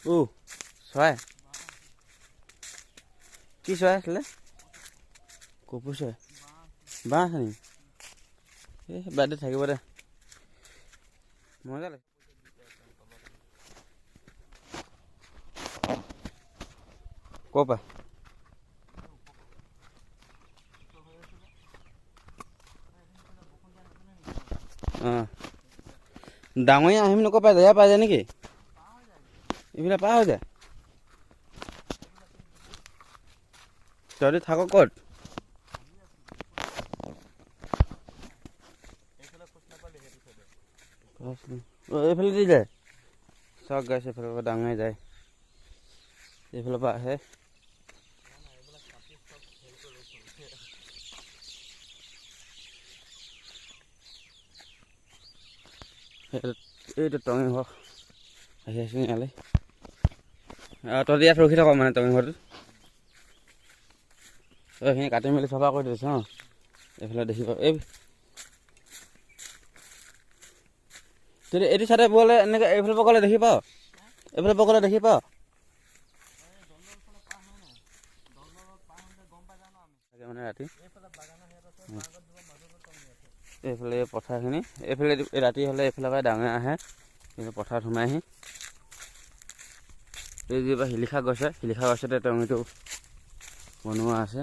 চৰাই কি চৰাই আছিলে কপৌ চৰাই বাঁহ আছে নেকি এই বাদ দে থাকিব দে মজা লাগে ক'ৰ পৰা অঁ ডাঙৰীয়া আহিম নকওঁ পাই যায় পাই যায় নেকি এইবিলাক পাৰ হৈ যায় তহঁতি থাক ক'ত এইফালে দি যায় চক গাইছে এইফালৰ পৰা ডাঙৰীয়া যায় এইফালৰ পৰা আহে এইটো টঙি ঘৰ আহি আছোঁ ইয়ালৈ তহঁতি ইয়াত ৰখি থাক মানে টঙি ঘৰটোত এইখিনি কাটি মেলি চফা কৰি দিছোঁ অঁ এইফালে দেখিব এই এইটো চাইডে গ'লে এনেকৈ এইফালৰ পৰা গ'লে দেখি পাওঁ এইফালৰ পৰা গ'লে দেখি পাওঁ মানে ৰাতি এইফালে পথাৰখিনি এইফালে ৰাতি হ'লে এইফালৰ পৰা ডাঙৰ আহে কিন্তু পথাৰত সোমাই আহি এই যিবা শিলিখা গছতে টঙিটো বনোৱা আছে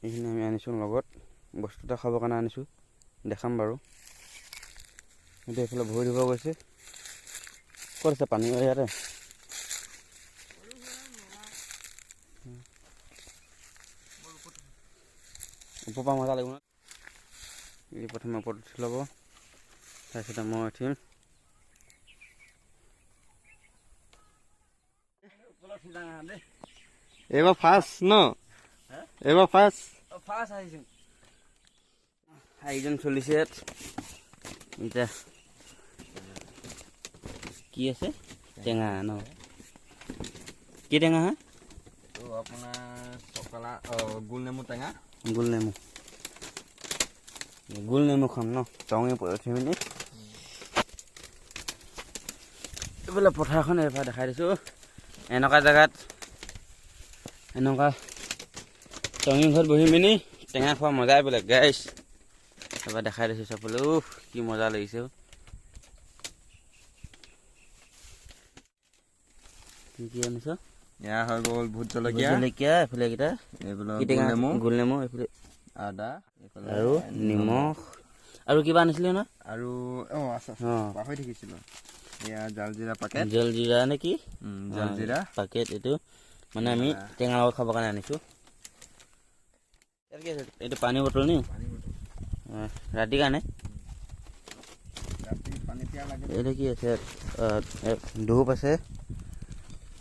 এইখিনি আমি আনিছোঁ লগত বস্তু এটা খাবৰ কাৰণে আনিছোঁ দেখাম বাৰু কিন্তু এইফালে ভৰি দিব গৈছে ক'ত আছে পানী ইয়াতে ওপৰ পৰা মজা লাগিব এই প্ৰথমে ওপৰত উঠি ল'ব তাৰপিছতে মই উঠিম এইবাৰ ফাৰ্ষ্ট ন এইবাৰ ফাৰ্ষ্ট আহিছোঁ আয়োজন চলিছে ইয়াত এতিয়া কি আছে টেঙা ন কি টেঙা হা আপোনাৰ চকলা গোল নেমু টেঙা গোল নেমু খাম ন টঙি উঠি মেলি এইফালে পথাৰখন এইফালে দেখাই দিছোঁ এনেকুৱা জেগাত এনেকুৱা টঙি ঘৰত বহি পিনি টেঙা খোৱা মজাই বেলেগ গাইছ এবাৰ দেখাই দিছোঁ চাবলৈ কি মজা লাগিছে কি আনিছ এয়া হৈ গ'ল ভোট জলকীয়া এইফালে এইকেইটা গোল নেমু এইফালে আদা আৰু নিমখ আৰু কিবা আনিছিলে ন আৰু আছে পাহৰি থাকিছিলোঁ এয়া জালজিৰা পেকেট জলজিৰা নে কি জালজিৰা পেকেট এইটো মানে আমি টেঙা লগত খাবৰ কাৰণে আনিছোঁ এইটো পানী বটল নি ৰাতিৰ কাৰণে এইটো কি আছে ধূপ আছে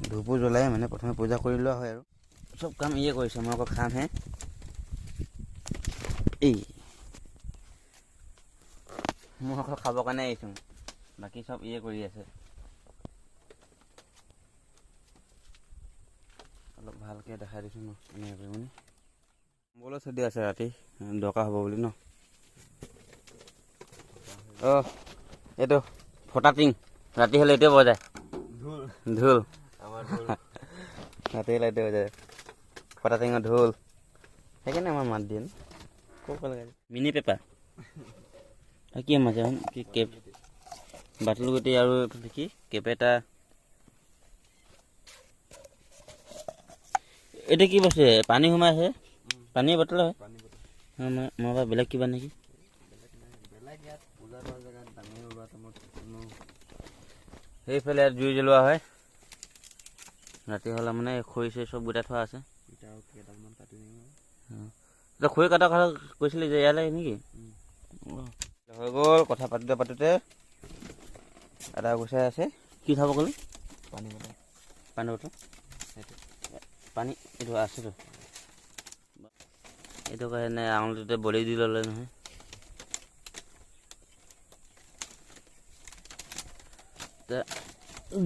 ধূপো জ্বলাই মানে প্ৰথমে পূজা কৰি লোৱা হয় আৰু চব কাম ইয়ে কৰিছে মই আকৌ খামহে মই অকল খাবৰ কাৰণে আহিছোঁ বাকী চব ইয়ে কৰি আছে অলপ ভালকৈ দেখাই দিছোঁ ন এনেকৈ মানে বলে চদি আছে ৰাতি দৰকাৰ হ'ব বুলি ন এইটো ফটা টিং ৰাতি হ'লে এইটোৱে বজায় ঢোল ৰাতি হ'লে এইটোৱে বজায় ফটা টিঙৰ ঢোল সেইকাৰণে আমাৰ মাত দিয়ে ক'ব লাগে মিনি পেপাৰ কি মাজে কি কেপ বাটল গুটি আৰু কি কেপ এটা এইটো কি বস্তু পানী সোমাইছে পানী বটল হয় মই বা বেলেগ কিবা নেকি সেইফালে জুই জ্বলোৱা হয় ৰাতি হ'লে মানে খৰি চৰি চব গোটাই থোৱা আছে খৰি কটা কথা কৈছিলি যে ইয়ালৈ নেকি হৈ গ'ল কথা পাতোতে এটা গুচাই আছে কি খাব ক'লে পানী বটল পানী এইটো আছেতো এইটো কাৰণে আঙুলিটোতে বলি দি ল'লে নহয়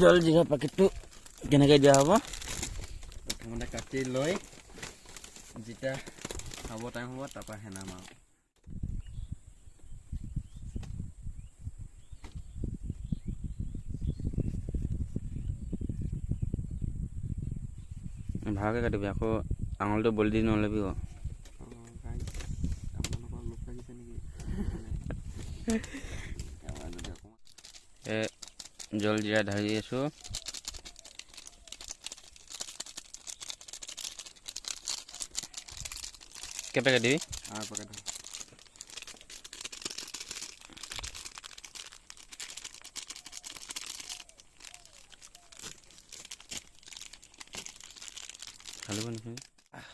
জলজিৰা পেকেটটো কেনেকৈ দিয়া হ'ব প্ৰথমতে কাটি লৈ যেতিয়া খাব টাইম হ'ব তাৰপৰা সেনা মাৰো ভালকৈ কাটিবি আকৌ আঙুলিটো বলি দি নল'বি আকৌ। আপোনালোকৰ লোক লাগিছে নেকি? জল জিৰা ঢালি আছোঁ। কেপে কাটিবি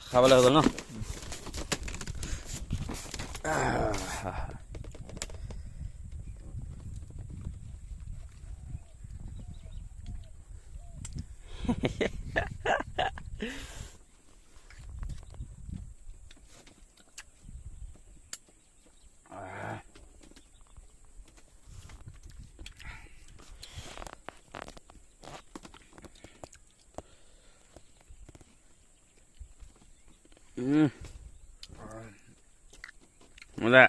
খাবলৈ হৈ গ'ল ন? মজা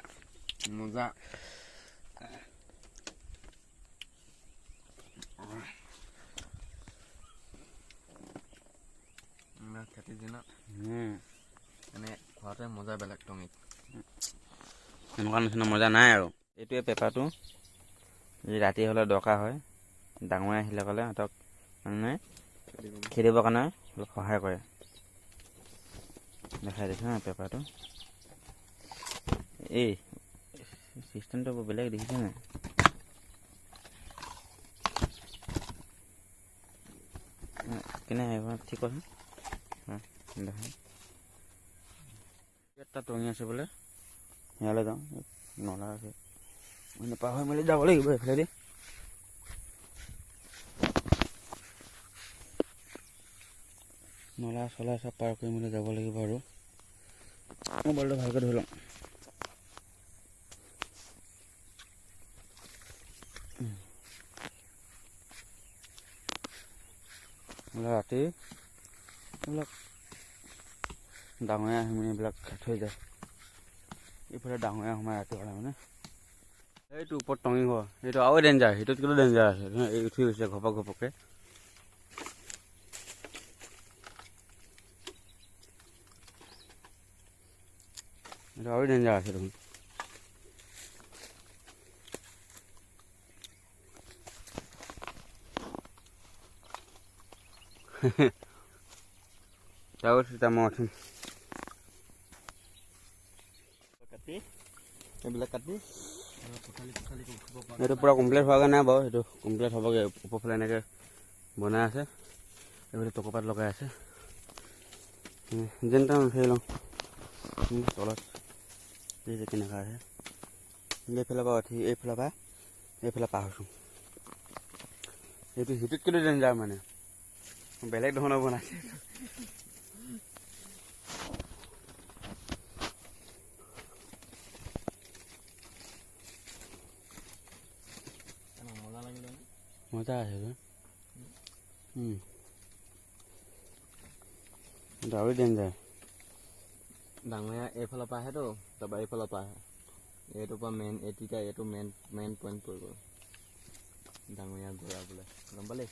মজা। খেতিৰ দিনত মানে খোৱাতে মজা বেলেগ টঙিত এনেকুৱা নিচিনা মজা নাই আৰু। এইটোৱে পেপাৰটো যদি ৰাতি হ'লে দৰকাৰ হয়, ডাঙৰ আহিলে ক'লে সিহঁতক মানে খেদিবৰ কাৰণে অলপ সহায় কৰে। দেখাই দিছোঁ হা পেপাৰটো। এই চিষ্টেমটো বেলেগ দেখিছে নাই? কেনে এইবাৰ ঠিক কৰচোন। দেখা এটা টঙি আছে বোলে, ইয়ালৈ যাওঁ। নলা আছে, পাৰ হৈ মেলি যাব লাগিব এইফালেদি। নলা চলা চব পাৰ কৰি মেলি যাব লাগিব আৰু। মোবাইলটো ভালকৈ ধৰি লওঁ। ৰাতি এইবিলাক ডাঙৰীয়া আহি এইবিলাক থৈ যায়। এইফালে ডাঙৰীয়া সোমাই ৰাতি হ'লে মানে। এইটো ওপৰত টঙি ঘৰ, সেইটো আৰু ডেঞ্জাৰ, সেইটোতকৈও ডেঞ্জাৰ আছে। এই উঠি গৈছে ঘপককৈ। এইটো আৰু ডেঞ্জাৰ আছে দেখোন। মই উঠিম। এইবিলাক কাটি এইটো পূৰা কমপ্লিট হোৱাগৈ নাই বাৰু, সেইটো কমপ্লিট হ'বগৈ। ওপৰফালে এনেকৈ বনাই আছে, এইফালে টকৌপাত লগাই আছে। যেন তেন উঠাই লওঁ তলত কেনেকুৱা আছে। এইফালৰ পৰা উঠি এইফালৰ পৰা এইফালে পাৰ হৈছোঁ। এইটো সিটোতকৈও ডেঞ্জাৰ মানে, বেলেগ ধৰণৰ বনাইছে। মজা আছে আৰু ডেঞ্জাৰ। ডাঙৰীয়া এইফালৰ পৰা আহেতো, তাৰপৰা এইফালৰ পৰা আহে। এইটোৰ পৰা এইটো মেইন পইণ্ট পৰি গ'ল। ডাঙৰীয়া গৰা বোলে, গম পালি?